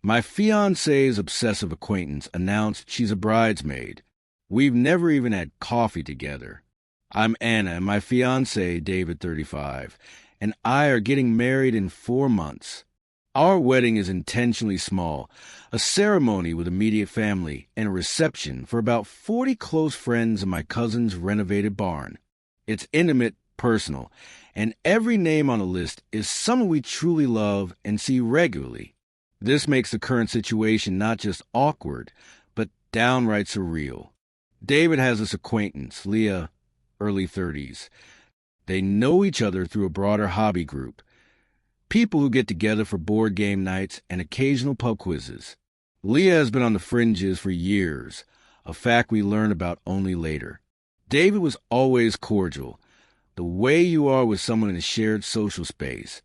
My fiancé's obsessive acquaintance announced she's a bridesmaid. We've never even had coffee together. I'm Anna, and my fiancé, David, 35, and I are getting married in 4 months. Our wedding is intentionally small, a ceremony with immediate family and a reception for about 40 close friends in my cousin's renovated barn. It's intimate, personal, and every name on the list is someone we truly love and see regularly. This makes the current situation not just awkward, but downright surreal. David has this acquaintance, Leah, early 30s. They know each other through a broader hobby group. People who get together for board game nights and occasional pub quizzes. Leah has been on the fringes for years, a fact we learn about only later. David was always cordial, the way you are with someone in a shared social space,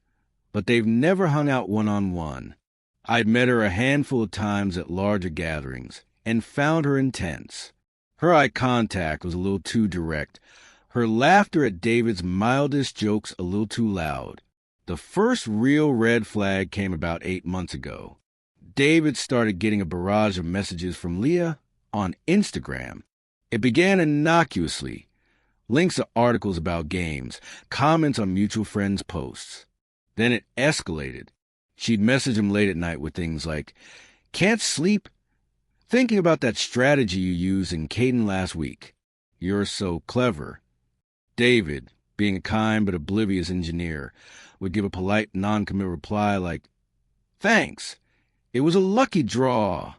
but they've never hung out one-on-one. I'd met her a handful of times at larger gatherings and found her intense. Her eye contact was a little too direct, her laughter at David's mildest jokes a little too loud. The first real red flag came about 8 months ago. David started getting a barrage of messages from Leah on Instagram. It began innocuously. Links to articles about games, comments on mutual friends' posts. Then it escalated. She'd message him late at night with things like, "Can't sleep? Thinking about that strategy you used in Caden last week. You're so clever." David, being a kind but oblivious engineer, would give a polite non-committal reply like, "Thanks. It was a lucky draw."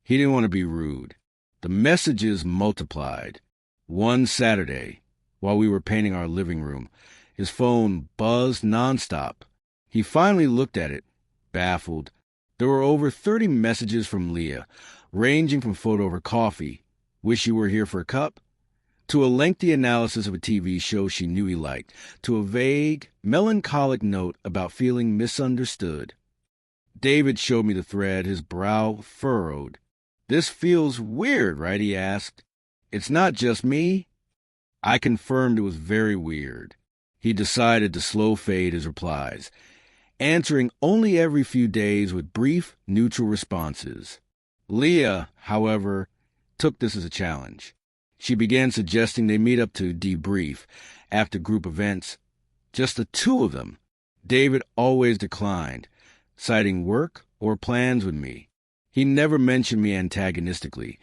He didn't want to be rude. The messages multiplied. One Saturday, while we were painting our living room, his phone buzzed nonstop. He finally looked at it, baffled. There were over 30 messages from Leah, ranging from photo of her coffee, "Wish you were here for a cup," to a lengthy analysis of a TV show she knew he liked, to a vague, melancholic note about feeling misunderstood. David showed me the thread, his brow furrowed. "This feels weird, right?" he asked. "It's not just me?" I confirmed it was very weird. He decided to slow fade his replies, answering only every few days with brief, neutral responses. Leah, however, took this as a challenge. She began suggesting they meet up to debrief after group events, just the two of them. David always declined, citing work or plans with me. He never mentioned me antagonistically,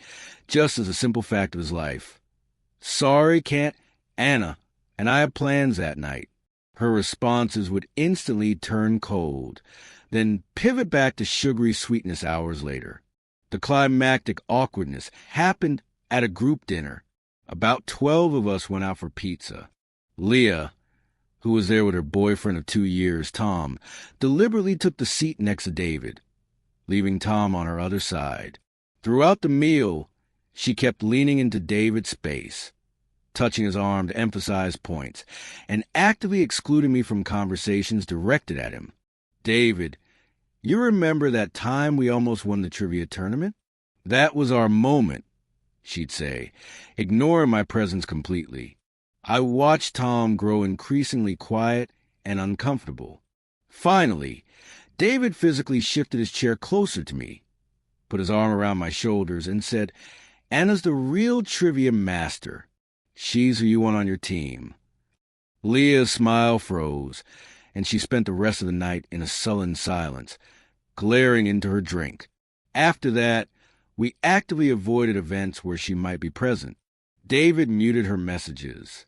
just as a simple fact of his life. "Sorry, can't. Anna and I have plans that night." Her responses would instantly turn cold, then pivot back to sugary sweetness hours later. The climactic awkwardness happened at a group dinner. About 12 of us went out for pizza. Leah, who was there with her boyfriend of 2 years, Tom, deliberately took the seat next to David, leaving Tom on her other side. Throughout the meal, she kept leaning into David's space, touching his arm to emphasize points, and actively excluding me from conversations directed at him. "David, you remember that time we almost won the trivia tournament? That was our moment," she'd say, ignoring my presence completely. I watched Tom grow increasingly quiet and uncomfortable. Finally, David physically shifted his chair closer to me, put his arm around my shoulders, and said, "Anna's the real trivia master. She's who you want on your team." Leah's smile froze, and she spent the rest of the night in a sullen silence, glaring into her drink. After that, we actively avoided events where she might be present. David muted her messages.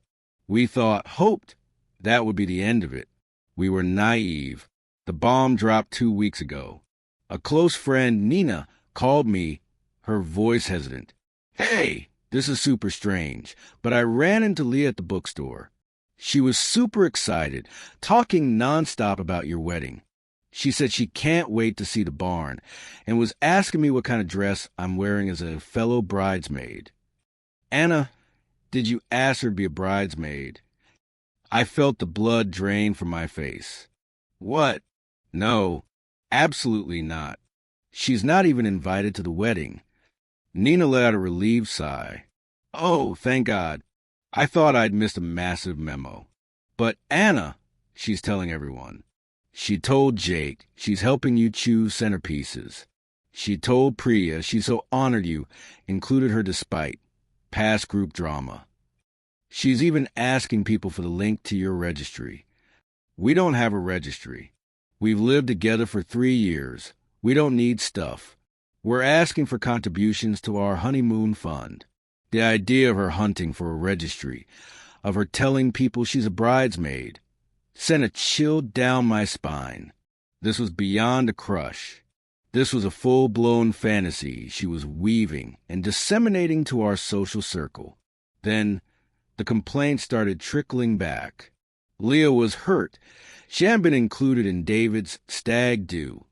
We hoped, that would be the end of it. We were naive. The bomb dropped 2 weeks ago. A close friend, Nina, called me, her voice hesitant. "Hey, this is super strange, but I ran into Leah at the bookstore. She was super excited, talking nonstop about your wedding. She said she can't wait to see the barn, and was asking me what kind of dress I'm wearing as a fellow bridesmaid." "Anna, did you ask her to be a bridesmaid?" I felt the blood drain from my face. "What? No, absolutely not. She's not even invited to the wedding." Nina let out a relieved sigh. "Oh, thank God. I thought I'd missed a massive memo. But Anna," she's telling everyone, "she told Jake she's helping you choose centerpieces. She told Priya she so honored you, included her despite past group drama. She's even asking people for the link to your registry. We don't have a registry. We've lived together for 3 years. We don't need stuff. We're asking for contributions to our honeymoon fund. The idea of her hunting for a registry, of her telling people she's a bridesmaid, sent a chill down my spine. This was beyond a crush. This was a full-blown fantasy she was weaving and disseminating to our social circle. Then the complaints started trickling back. Leah was hurt. She hadn't been included in David's stag do,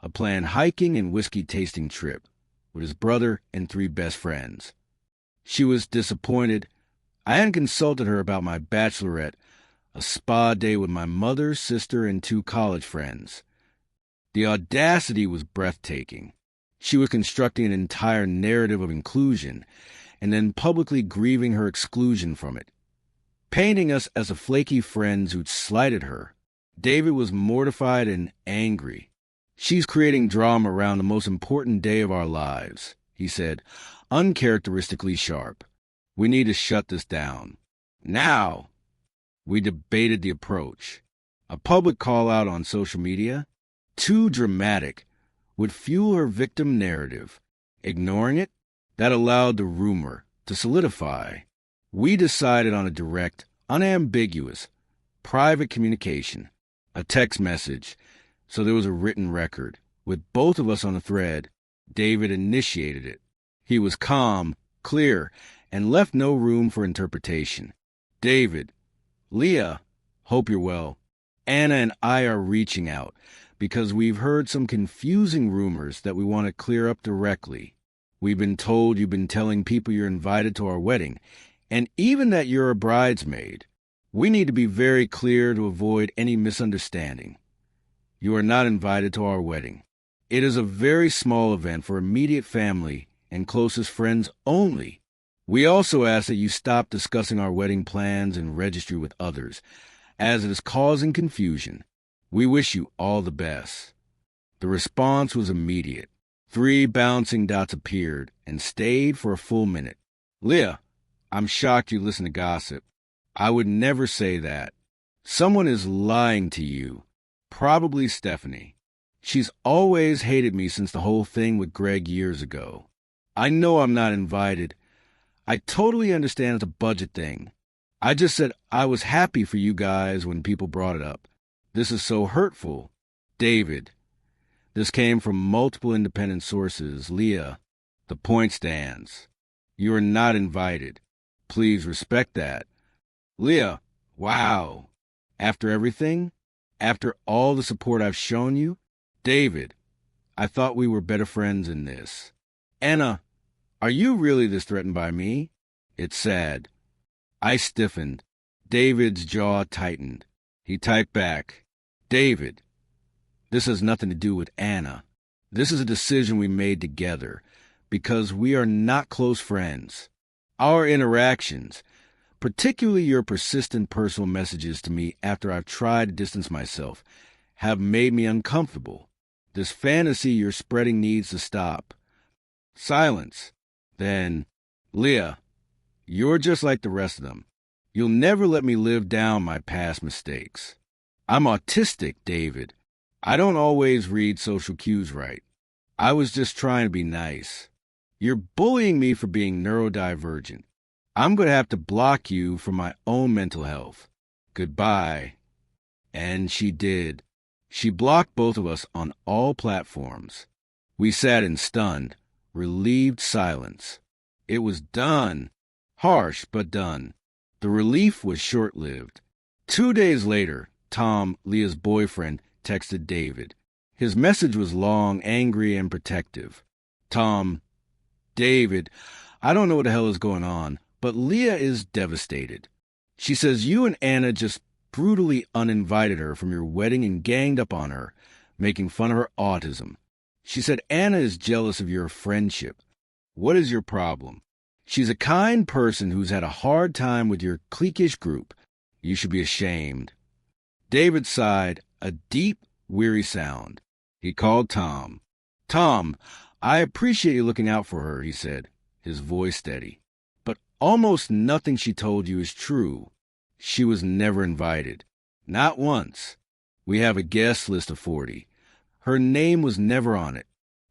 a planned hiking and whiskey-tasting trip with his brother and 3 best friends. She was disappointed. I hadn't consulted her about my bachelorette, a spa day with my mother, sister, and 2 college friends. The audacity was breathtaking. She was constructing an entire narrative of inclusion and then publicly grieving her exclusion from it, painting us as a flaky friends who'd slighted her. David was mortified and angry. She's creating drama around the most important day of our lives, he said, uncharacteristically sharp. We need to shut this down. Now! We debated the approach. A public call-out on social media? Too dramatic, would fuel her victim narrative. Ignoring it? That allowed the rumor to solidify. We decided on a direct, unambiguous, private communication, a text message, so there was a written record. With both of us on the thread, David initiated it. He was calm, clear, and left no room for interpretation. David, Leah, hope you're well. Anna and I are reaching out because we've heard some confusing rumors that we want to clear up directly. We've been told you've been telling people you're invited to our wedding, and even that you're a bridesmaid. We need to be very clear to avoid any misunderstanding. You are not invited to our wedding. It is a very small event for immediate family and closest friends only. We also ask that you stop discussing our wedding plans and registry with others, as it is causing confusion. We wish you all the best. The response was immediate. 3 bouncing dots appeared and stayed for a full minute. Leah, I'm shocked you listen to gossip. I would never say that. Someone is lying to you. Probably Stephanie. She's always hated me since the whole thing with Greg years ago. I know I'm not invited. I totally understand it's a budget thing. I just said I was happy for you guys when people brought it up. This is so hurtful. David. This came from multiple independent sources. Leah. The point stands. You are not invited. Please respect that. Leah. Wow. After everything? After all the support I've shown you? David. I thought we were better friends in this. Anna. Are you really this threatened by me? It's sad. I stiffened. David's jaw tightened. He typed back. David, this has nothing to do with Anna. This is a decision we made together because we are not close friends. Our interactions, particularly your persistent personal messages to me after I've tried to distance myself, have made me uncomfortable. This fantasy you're spreading needs to stop. Silence. Then, Leah, you're just like the rest of them. You'll never let me live down my past mistakes. I'm autistic, David. I don't always read social cues right. I was just trying to be nice. You're bullying me for being neurodivergent. I'm going to have to block you for my own mental health. Goodbye. And she did. She blocked both of us on all platforms. We sat in stunned, relieved silence. It was done. Harsh, but done. The relief was short-lived. 2 days later, Tom, Leah's boyfriend, texted David. His message was long, angry, and protective. Tom, David, I don't know what the hell is going on, but Leah is devastated. She says you and Anna just brutally uninvited her from your wedding and ganged up on her, making fun of her autism. She said Anna is jealous of your friendship. What is your problem? She's a kind person who's had a hard time with your cliquish group. You should be ashamed. David sighed, a deep, weary sound. He called Tom. Tom, I appreciate you looking out for her, he said, his voice steady. But almost nothing she told you is true. She was never invited. Not once. We have a guest list of 40. Her name was never on it.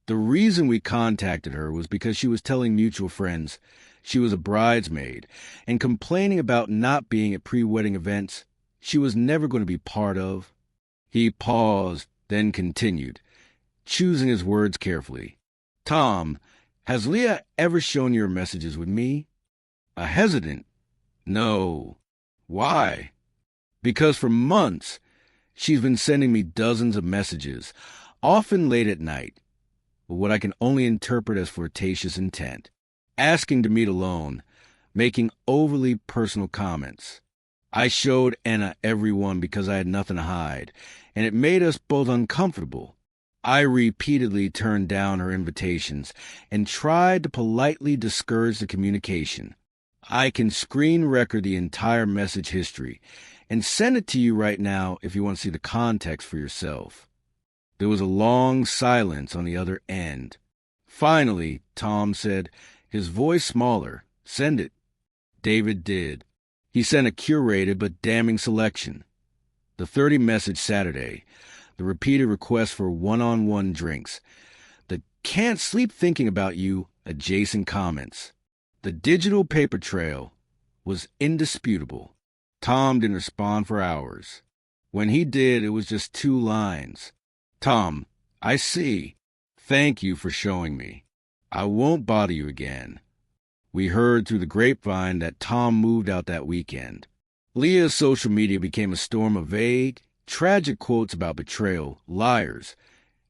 The reason we contacted her was because she was telling mutual friends she was a bridesmaid and complaining about not being at pre-wedding events she was never going to be part of. He paused, then continued, choosing his words carefully. Tom, has Leah ever shown your messages with me? A hesitant. No. Why? Because for months she's been sending me dozens of messages, often late at night, with what I can only interpret as flirtatious intent, asking to meet alone, making overly personal comments. I showed Anna every one because I had nothing to hide, and it made us both uncomfortable. I repeatedly turned down her invitations and tried to politely discourage the communication. I can screen record the entire message history and send it to you right now if you want to see the context for yourself. There was a long silence on the other end. Finally, Tom said, his voice smaller, send it. David did. He sent a curated but damning selection. The 30-message Saturday, the repeated request for one-on-one drinks, the can't sleep thinking about you adjacent comments. The digital paper trail was indisputable. Tom didn't respond for hours. When he did, it was just 2 lines. Tom, I see. Thank you for showing me. I won't bother you again. We heard through the grapevine that Tom moved out that weekend. Leah's social media became a storm of vague, tragic quotes about betrayal, liars,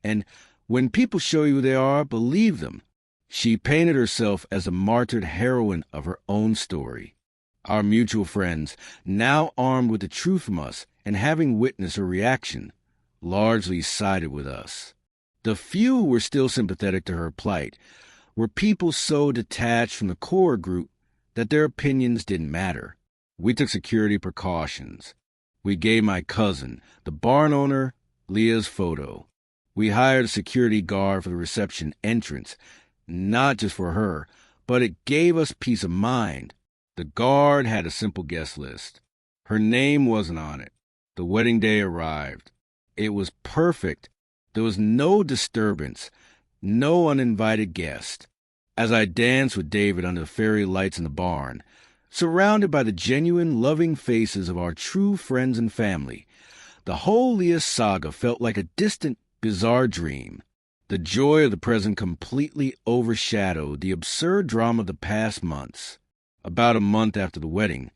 and when people show you who they are, believe them. She painted herself as a martyred heroine of her own story. Our mutual friends, now armed with the truth from us and having witnessed her reaction, largely sided with us. The few who were still sympathetic to her plight were people so detached from the core group that their opinions didn't matter. We took security precautions. We gave my cousin, the barn owner, Leah's photo. We hired a security guard for the reception entrance, not just for her, but it gave us peace of mind. The guard had a simple guest list. Her name wasn't on it. The wedding day arrived. It was perfect. There was no disturbance, no uninvited guest. As I danced with David under the fairy lights in the barn, surrounded by the genuine, loving faces of our true friends and family, the whole Leah saga felt like a distant, bizarre dream. The joy of the present completely overshadowed the absurd drama of the past months. About a month after the wedding,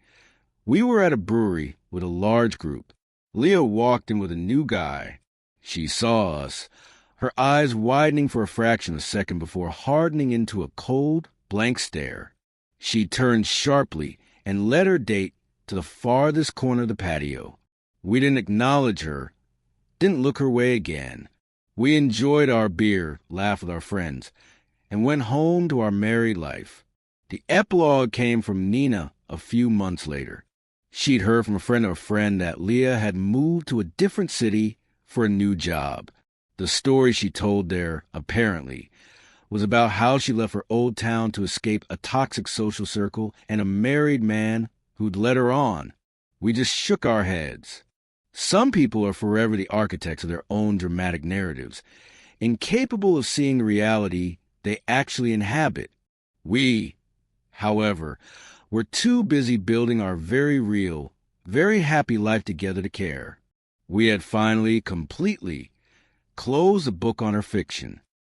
we were at a brewery with a large group. Leah walked in with a new guy. She saw us, her eyes widening for a fraction of a second before hardening into a cold, blank stare. She turned sharply and led her date to the farthest corner of the patio. We didn't acknowledge her, didn't look her way again. We enjoyed our beer, laughed with our friends, and went home to our married life. The epilogue came from Nina a few months later. She'd heard from a friend that Leah had moved to a different city for a new job. The story she told there, apparently, was about how she left her old town to escape a toxic social circle and a married man who'd led her on. We just shook our heads. Some people are forever the architects of their own dramatic narratives, incapable of seeing the reality they actually inhabit. We, however, were too busy building our very real, very happy life together to care. We had finally, completely, closed the book on her fiction.